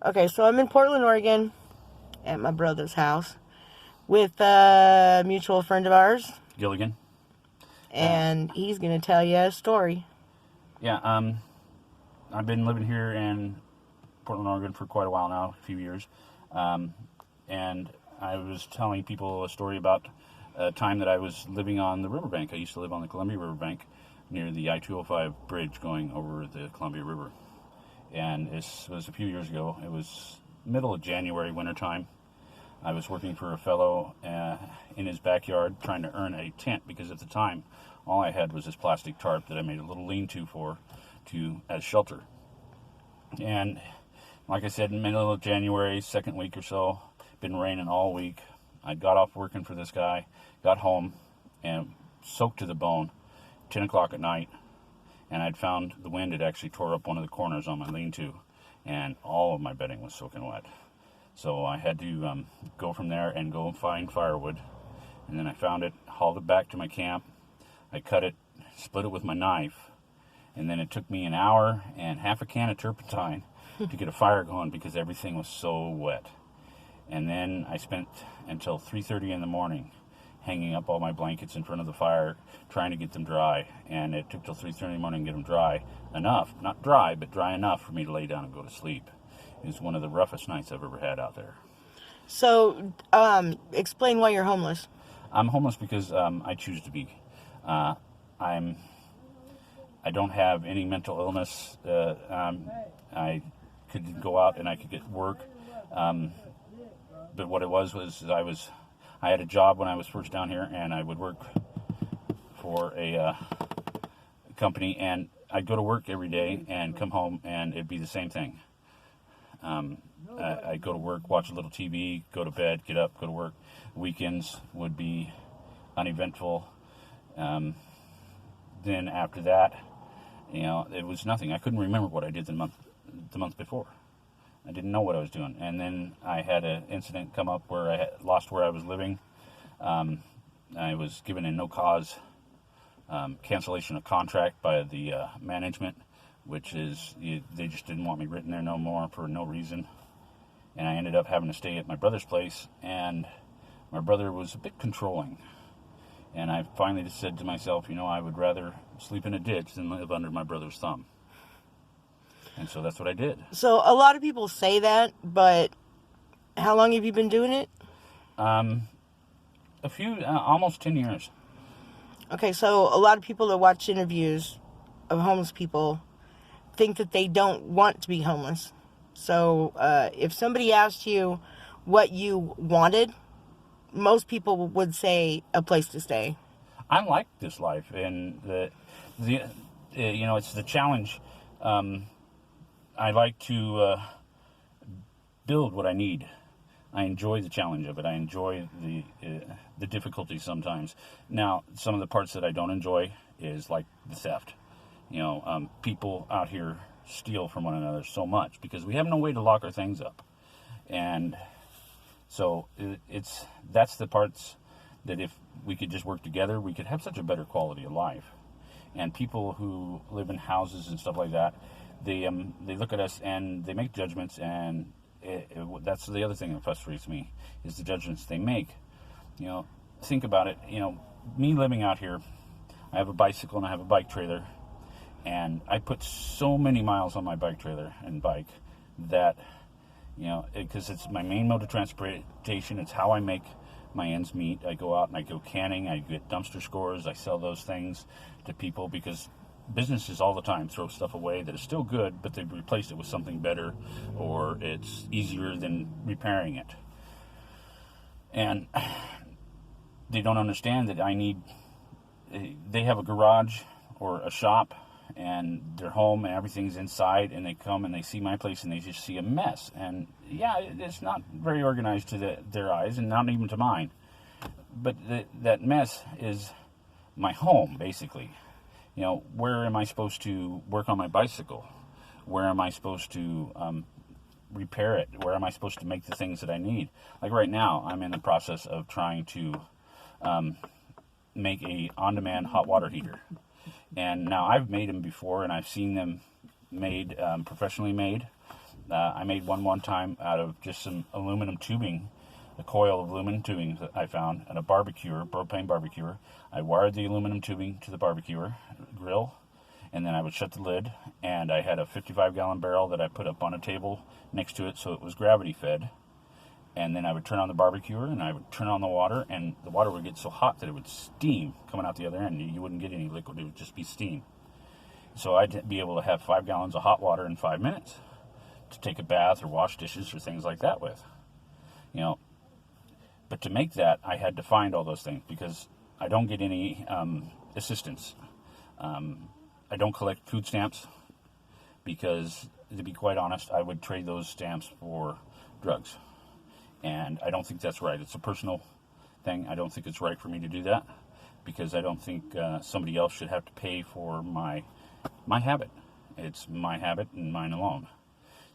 Okay, so I'm in Portland, Oregon, at my brother's house with a mutual friend of ours, Gilligan. and he's going to tell you a story. Yeah, I've been living here in Portland, Oregon for quite a while now, a few years. And I was telling people a story about a time that I was living on the riverbank. I used to live on the Columbia Riverbank near the I-205 bridge going over the Columbia River. And this was a few years ago. It was middle of January, wintertime. I was working for a fellow in his backyard trying to earn a tent because at the time all I had was this plastic tarp that I made a little lean-to as shelter. And like I said, in the middle of January, second week or so, been raining all week. I got off working for this guy, got home, and soaked to the bone, 10 o'clock at night, and I'd found the wind had actually tore up one of the corners on my lean-to, and all of my bedding was soaking wet. So I had to go from there and go find firewood, and then I found it, hauled it back to my camp. I cut it, split it with my knife, and then it took me an hour and half a can of turpentine to get a fire going because everything was so wet. And then I spent until 3:30 in the morning hanging up all my blankets in front of the fire, trying to get them dry. And it took till 3:30 in the morning to get them dry enough, not dry, but dry enough for me to lay down and go to sleep. It was one of the roughest nights I've ever had out there. So, explain why you're homeless. I'm homeless because I choose to be. I don't have any mental illness. I could go out and I could get work. But what it was I had a job when I was first down here, and I would work for a company, and I'd go to work every day and come home, and it'd be the same thing. I'd go to work, watch a little TV, go to bed, get up, go to work. Weekends would be uneventful. Then after that, it was nothing. I couldn't remember what I did the month before. I didn't know what I was doing. And then I had an incident come up where I lost where I was living. I was given a no-cause cancellation of contract by the management, which is they just didn't want me written there no more for no reason. And I ended up having to stay at my brother's place, and my brother was a bit controlling. And I finally just said to myself, I would rather sleep in a ditch than live under my brother's thumb. And so that's what I did. So, a lot of people say that, but how long have you been doing it? Almost 10 years. Okay, so a lot of people that watch interviews of homeless people think that they don't want to be homeless. So, if somebody asked you what you wanted, most people would say a place to stay. I like this life, and it's the challenge. I like to build what I need. I enjoy the challenge of it. I enjoy the difficulty sometimes. Now, some of the parts that I don't enjoy is like the theft. People out here steal from one another so much because we have no way to lock our things up, and so that's the parts that if we could just work together, we could have such a better quality of life. And people who live in houses and stuff like that, they look at us and they make judgments, and that's the other thing that frustrates me is the judgments they make. Think about it. Me living out here, I have a bicycle and I have a bike trailer, and I put so many miles on my bike trailer and bike that because it's my main mode of transportation. It's how I make my ends meet. I go out and I go canning. I get dumpster scores. I sell those things to people because businesses all the time throw stuff away that is still good, but they've replaced it with something better, or it's easier than repairing it. And they don't understand that they have a garage or a shop, and they're home and everything's inside, and they come and they see my place and they just see a mess. And yeah, it's not very organized to their eyes, and not even to mine. But that mess is my home, basically. Where am I supposed to work on my bicycle? Where am I supposed to repair it? Where am I supposed to make the things that I need? Like right now, I'm in the process of trying to make a on-demand hot water heater. And now I've made them before, and I've seen them made, professionally made. I made one time out of just some aluminum tubing, a coil of aluminum tubing that I found, and a barbecuer, propane barbecuer. I wired the aluminum tubing to the barbecuer grill, and then I would shut the lid, and I had a 55-gallon barrel that I put up on a table next to it so it was gravity fed. And then I would turn on the barbecuer, and I would turn on the water, and the water would get so hot that it would steam coming out the other end. You wouldn't get any liquid, it would just be steam. So I'd be able to have 5 gallons of hot water in 5 minutes to take a bath or wash dishes or things like that with. You know, but to make that, I had to find all those things because I don't get any assistance. I don't collect food stamps because, to be quite honest, I would trade those stamps for drugs. And I don't think that's right. It's a personal thing. I don't think it's right for me to do that because I don't think somebody else should have to pay for my habit. It's my habit and mine alone.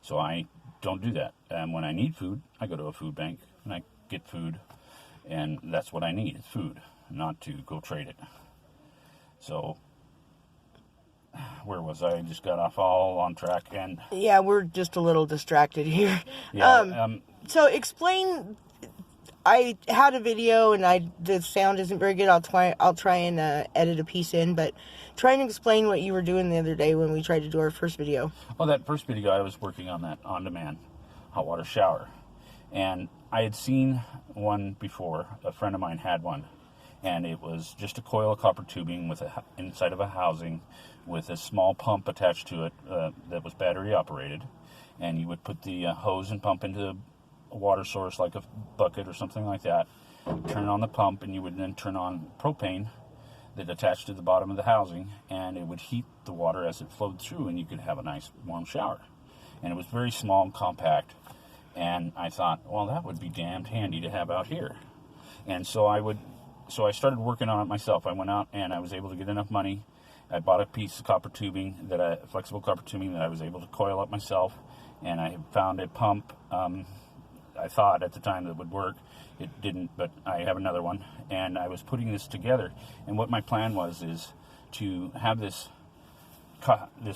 So I don't do that. And when I need food, I go to a food bank and I get food. And that's what I need, is food, not to go trade it. So where was I? Just got off all on track. And yeah, we're just a little distracted here. Yeah, so explain. I had a video and the sound isn't very good. I'll try and edit a piece in, but try and explain what you were doing the other day when we tried to do our first video. Oh, that first video, I was working on that on-demand hot water shower. And I had seen one before. A friend of mine had one. And it was just a coil of copper tubing with inside of a housing with a small pump attached to it that was battery operated. And you would put the hose and pump into a water source like a bucket or something like that. Turn on the pump, and you would then turn on propane that attached to the bottom of the housing, and it would heat the water as it flowed through, and you could have a nice warm shower. And it was very small and compact. And I thought, well, that would be damned handy to have out here. And so I started working on it myself. I went out and I was able to get enough money. I bought a piece of copper tubing, flexible copper tubing that I was able to coil up myself. And I found a pump, I thought at the time that would work. It didn't, but I have another one. And I was putting this together. And what my plan is to have this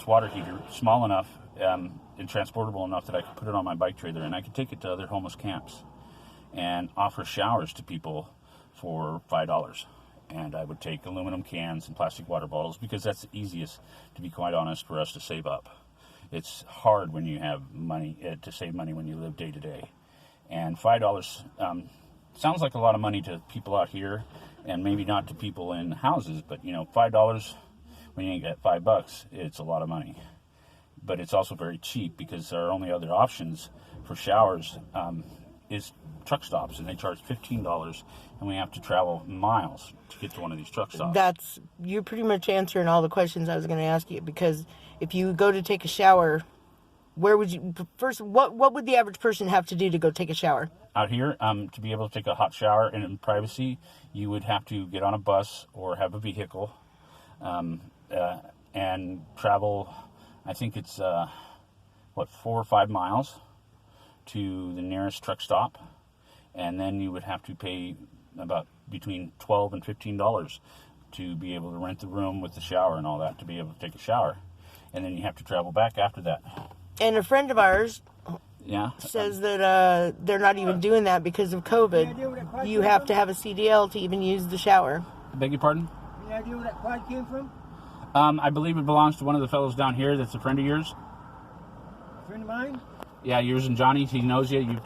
water heater small enough and transportable enough that I could put it on my bike trailer and I could take it to other homeless camps and offer showers to people for $5. And I would take aluminum cans and plastic water bottles because that's the easiest, to be quite honest, for us to save up. It's hard when you have money to save money when you live day to day. And $5 sounds like a lot of money to people out here and maybe not to people in houses, but $5 when you get $5, it's a lot of money. But it's also very cheap because our only other options for showers is truck stops, and they charge $15, and we have to travel miles to get to one of these truck stops. You're pretty much answering all the questions I was going to ask you, because if you go to take a shower, where would you first? What would the average person have to do to go take a shower? Out here, to be able to take a hot shower in privacy, you would have to get on a bus or have a vehicle and travel. I think it's 4 or 5 miles to the nearest truck stop, and then you would have to pay about between $12 and $15 to be able to rent the room with the shower and all that to be able to take a shower, and then you have to travel back after that. And a friend of ours says that they're not even doing that because of COVID. You have to have a CDL to even use the shower. I beg your pardon? Any idea where that quad came from? I believe it belongs to one of the fellows down here that's a friend of yours. A friend of mine? Yeah, yours and Johnny's. He knows you.